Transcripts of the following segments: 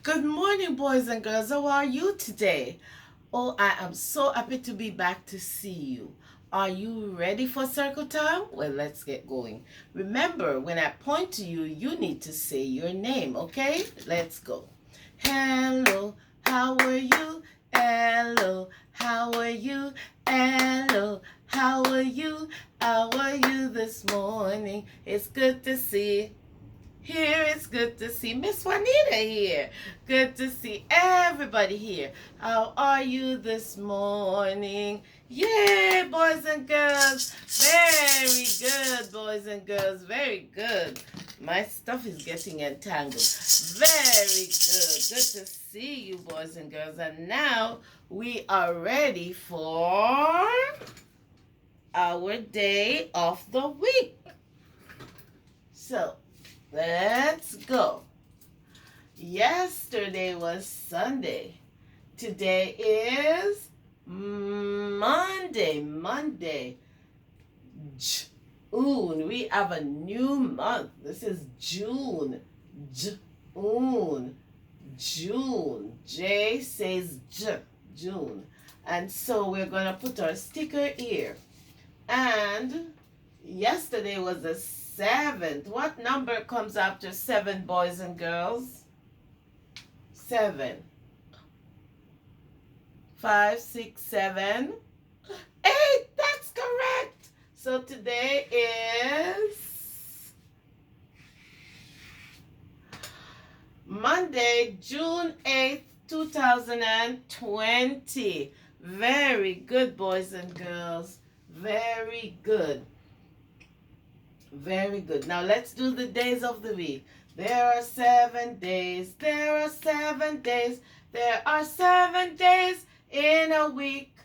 Good morning, boys and girls. How are you today? Oh, I am so happy to be back to see you. Are you ready for circle time? Well, let's get going. Remember, when I point to you, you need to say your name, okay? Let's go. Hello, how are you? Hello, how are you? Hello, how are you? How are you this morning? It's good to see here. It's good to see Miss Wanita here. Good to see everybody here. How are you this morning? Yay, boys and girls. Very good, boys and girls. Very good. My stuff is getting entangled. Very good. Good to see you, boys and girls. And now we are ready for our day of the week. So, let's go. Yesterday was Sunday. Today is Monday. June. We have a new month. This is June. June. June. J says J. June. And so we're going to put our sticker here. And yesterday was the 7th. What number comes after 7, boys and girls? 7. 5, 6, 7, 8. That's correct. So today is Monday, June 8th, 2020. Very good, boys and girls. Very good. Very good. Now let's do the days of the week. There are 7 days. There are 7 days. There are 7 days in a week.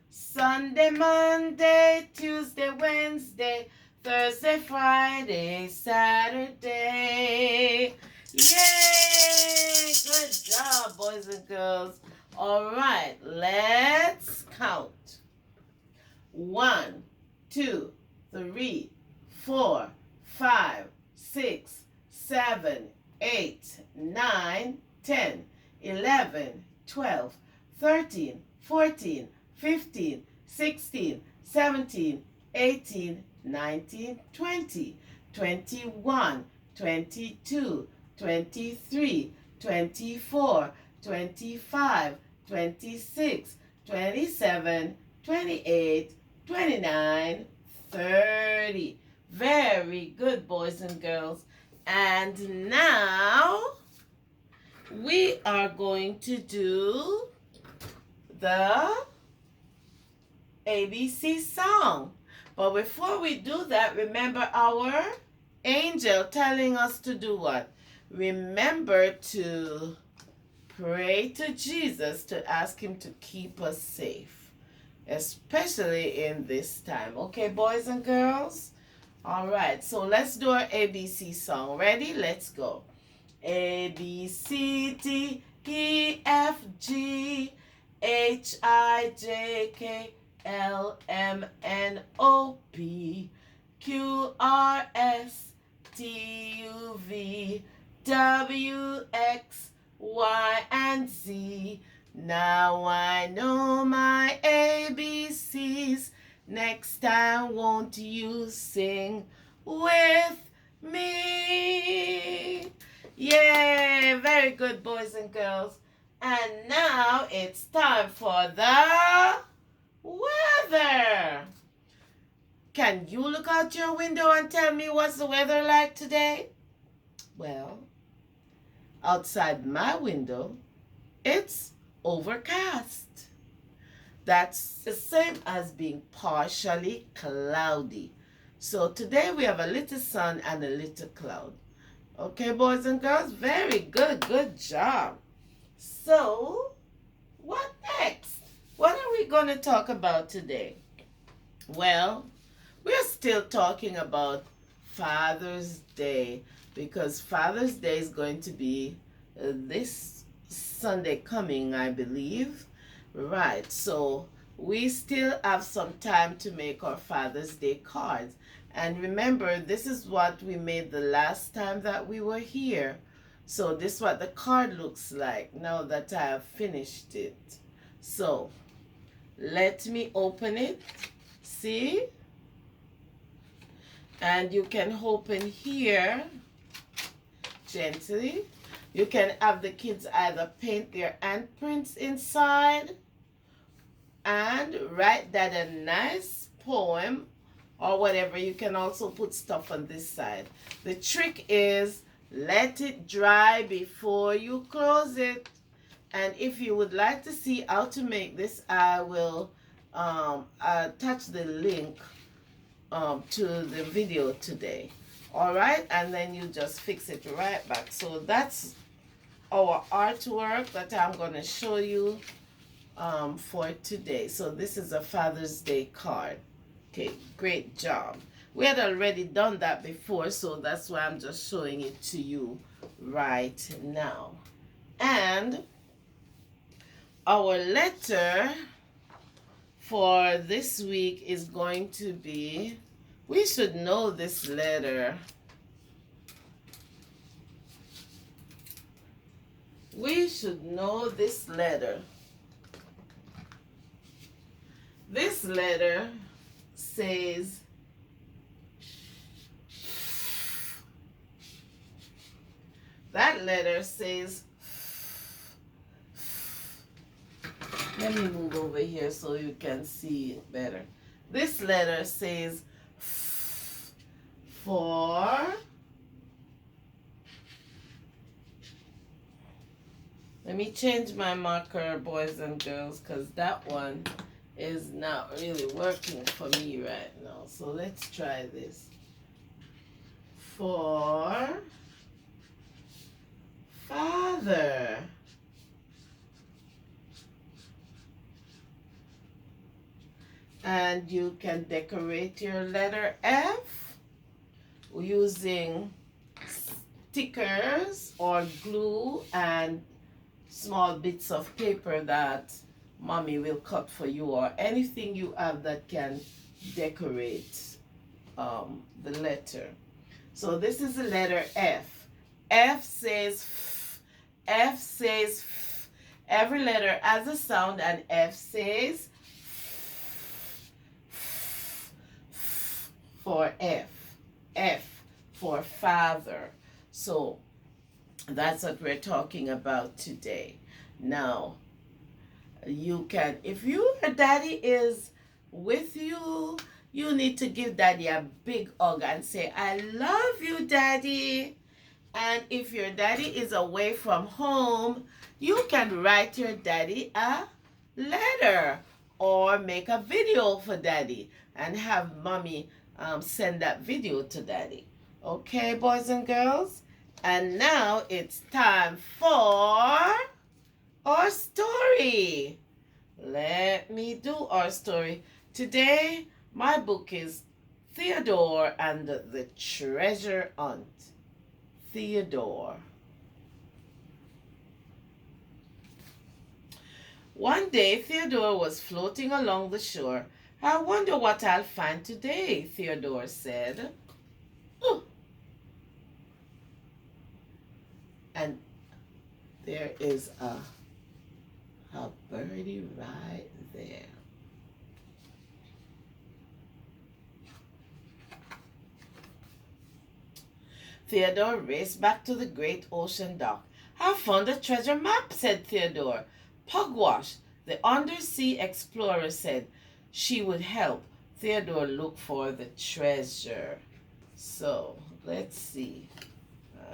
Sunday, Monday, Tuesday, Wednesday, Thursday, Friday, Saturday. Yay! Good job, boys and girls. All right, let's count. 1, 2, 3, 4, 5, 6, 7, 8, 9, 10, 11, 12, 13, 14, 15, 16, 17, 18, 19, 20, 21, 22, 23, 24, 25, 26, 27, 28, 29, 30. Very good, boys and girls. And now we are going to do the ABC song. But before we do that, remember our angel telling us to do what? Remember to pray to Jesus to ask him to keep us safe, especially in this time. Okay, boys and girls? All right, so let's do our ABC song. Ready? Let's go. A, B, C, D, E, F, G, H, I, J, K, L, M, N, O, P, Q, R, S, T, U, V, W, X, Y, and Z. Now I know my ABCs. Next time, won't you sing with me? Yay! Very good, boys and girls. And now it's time for the weather. Can you look out your window and tell me what's the weather like today? Well, outside my window, it's overcast. That's the same as being partially cloudy. So today we have a little sun and a little cloud. Okay, boys and girls? Very good. Good job. So, what next? What are we going to talk about today? Well, we're still talking about Father's Day because Father's Day is going to be this Sunday coming, I believe. Right, so we still have some time to make our Father's Day cards. And remember, this is what we made the last time that we were here. So this is what the card looks like now that I have finished it. So let me open it. See? And you can open here gently. You can have the kids either paint their handprints inside and write that a nice poem or whatever. You can also put stuff on this side. The trick is let it dry before you close it. And if you would like to see how to make this, I will attach the link to the video today. All right, and then you just fix it right back. So that's our artwork that I'm going to show you for today. So this is a Father's Day card. Okay, great job. We had already done that before, so that's why I'm just showing it to you right now. And our letter for this week is going to be, we should know this letter. We should know this letter. This letter says that letter says, let me move over here so you can see it better. This letter says for let me change my marker, boys and girls, because that one is not really working for me right now. So let's try this. For Father. And you can decorate your letter F using stickers or glue and small bits of paper that mommy will cut for you, or anything you have that can decorate the letter. So this is the letter F. F says F. F says F. Every letter has a sound, and F says for F. F for father. So that's what we're talking about today. Now, you can, if your daddy is with you, you need to give daddy a big hug and say, I love you, daddy. And if your daddy is away from home, you can write your daddy a letter or make a video for daddy and have mommy send that video to daddy. Okay, boys and girls? And now it's time for our story. Let me do our story. Today, my book is Theodore and the Treasure Hunt. Theodore. One day, Theodore was floating along the shore. I wonder what I'll find today, Theodore said. Oh. And there is a birdie right there. Theodore raced back to the great ocean dock. I found a treasure map, said Theodore. Pugwash, the undersea explorer, said she would help Theodore look for the treasure. So, let's see.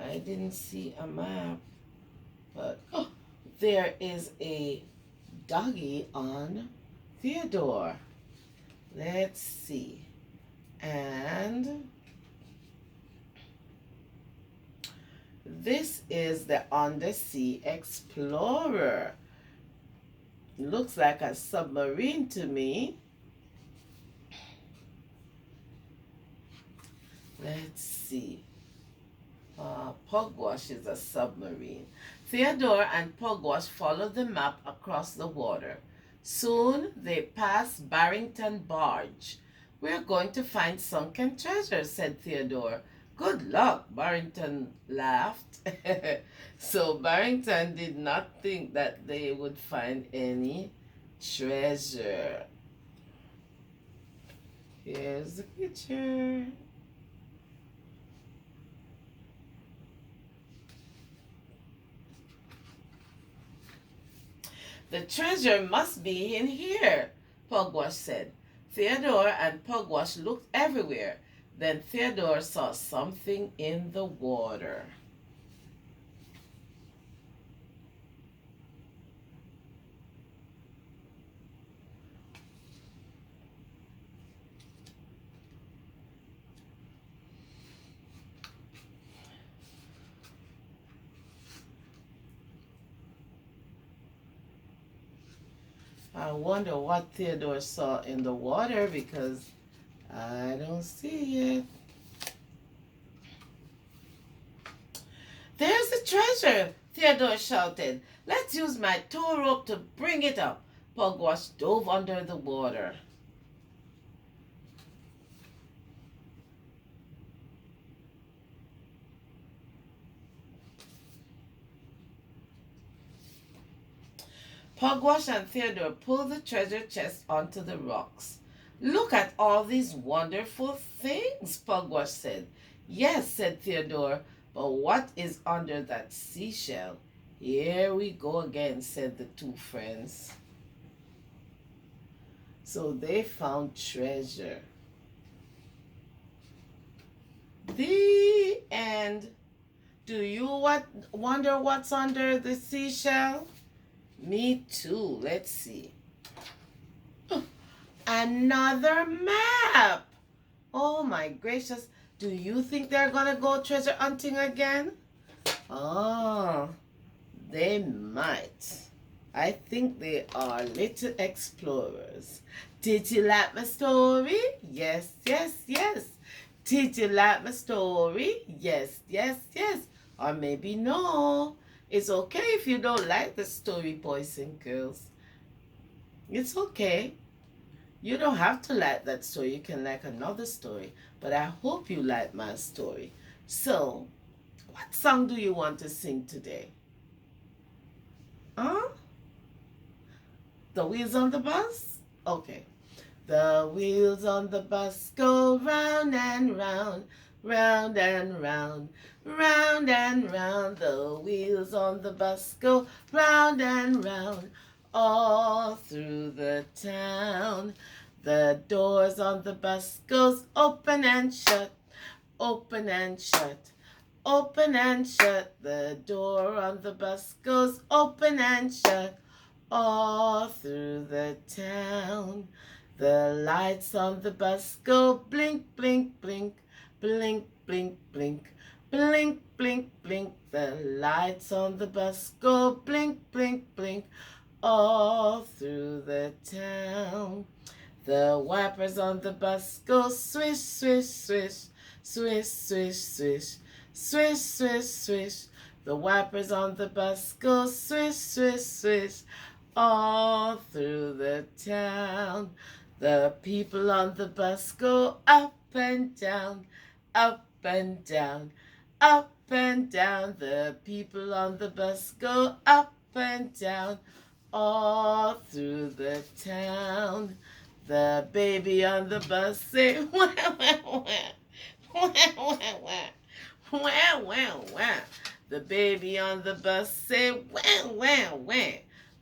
I didn't see a map, but there is a doggy on Theodore. Let's see. And this is the undersea explorer. Looks like a submarine to me. Let's see. Pugwash is a submarine. Theodore and Pugwash followed the map across the water. Soon they passed Barrington Barge. We're going to find sunken treasure, said Theodore. Good luck, Barrington laughed. So Barrington did not think that they would find any treasure. Here's the picture. The treasure must be in here, Pugwash said. Theodore and Pugwash looked everywhere. Then Theodore saw something in the water. I wonder what Theodore saw in the water because I don't see it. There's the treasure, Theodore shouted. Let's use my tow rope to bring it up. Pugwash dove under the water. Pugwash and Theodore pulled the treasure chest onto the rocks. Look at all these wonderful things, Pugwash said. Yes, said Theodore, but what is under that seashell? Here we go again, said the two friends. So they found treasure. The end. Do you wonder what's under the seashell? Me too. Let's see. Another map. Oh my gracious. Do you think they're gonna go treasure hunting again? Oh, they might. I think they are little explorers. Did you like my story? Yes, yes, yes. Did you like my story? Yes, yes, yes. Or maybe no. It's okay if you don't like the story, boys and girls. It's okay. You don't have to like that story. You can like another story. But I hope you like my story. So, what song do you want to sing today? Huh? The Wheels on the Bus? Okay. The wheels on the bus go round and round, round and round, round and round. The wheels on the bus go round and round, all through the town. The doors on the bus goes open and shut, open and shut, open and shut. The door on the bus goes open and shut, all through the town. The lights on the bus go blink, blink, blink, blink, blink, blink, blink, blink, blink. The lights on the bus go blink, blink, blink, all through the town. The wipers on the bus go swish, swish, swish, swish, swish, swish, swish, swish, swish. The wipers on the bus go swish, swish, swish, all through the town. The people on the bus go up and down, up and down, up and down. The people on the bus go up and down, all through the town. The baby on the bus say, wah, wah, wah, wah, wah, wah, wah, wah, wah. The baby on the bus say, wah, wah, wah,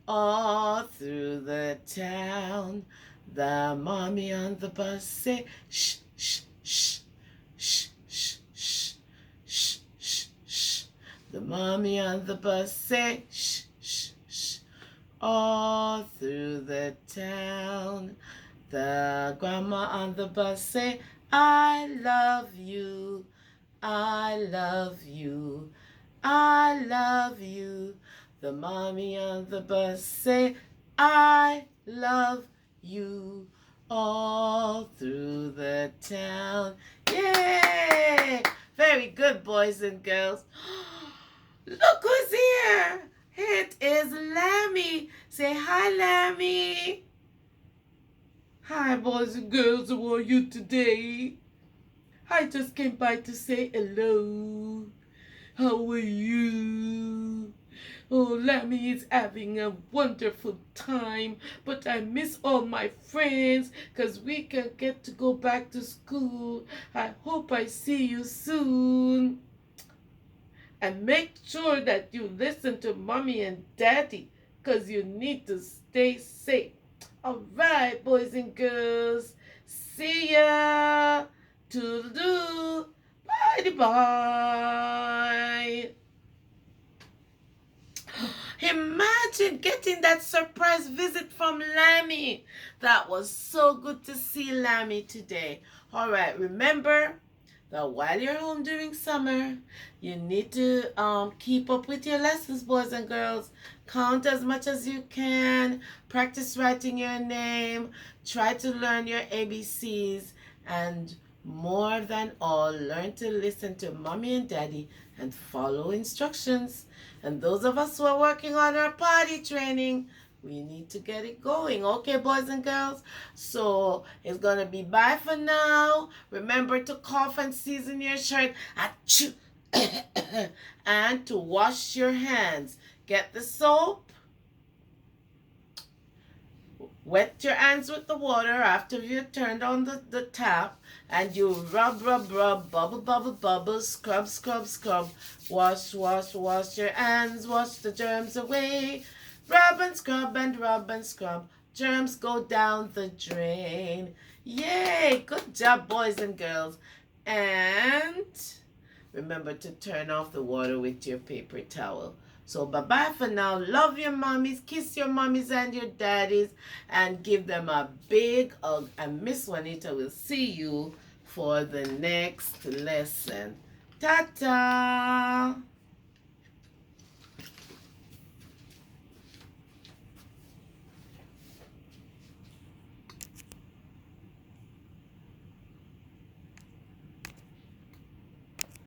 all through the town. The mommy on the bus say, shh, shh, shh, shh, shh, shh, shh, shh, shh. The mommy on the bus say, shh, shh, shh, all through the town. The grandma on the bus say, I love you, I love you, I love you. The mommy on the bus say, I love you, all through the town. Yay! Very good, boys and girls. Look who's here. It is Lammy. Say hi, Lammy. Hi, boys and girls. How are you today? I just came by to say hello. How are you? Oh, Lammy is having a wonderful time, but I miss all my friends because we can get to go back to school. I hope I see you soon. And make sure that you listen to mommy and daddy because you need to stay safe. All right, boys and girls. See ya. Toodaloo. Bye-bye. Imagine getting that surprise visit from Lammy. That was so good to see Lammy today. All right, remember that while you're home during summer, you need to keep up with your lessons, boys and girls. Count as much as you can. Practice writing your name. Try to learn your ABCs. And more than all, learn to listen to mommy and daddy and follow instructions. And those of us who are working on our potty training, we need to get it going. Okay, boys and girls? So it's going to be bye for now. Remember to cough and season your shirt. Achoo. And to wash your hands. Get the soap. Wet your hands with the water after you turned on the tap. And you rub, rub, rub, bubble, bubble, bubble, scrub, scrub, scrub. Wash, wash, wash your hands, wash the germs away. Rub and scrub and rub and scrub. Germs go down the drain. Yay! Good job, boys and girls. And remember to turn off the water with your paper towel. So bye-bye for now. Love your mommies. Kiss your mommies and your daddies. And give them a big hug. And Miss Wanita will see you for the next lesson. Ta-ta!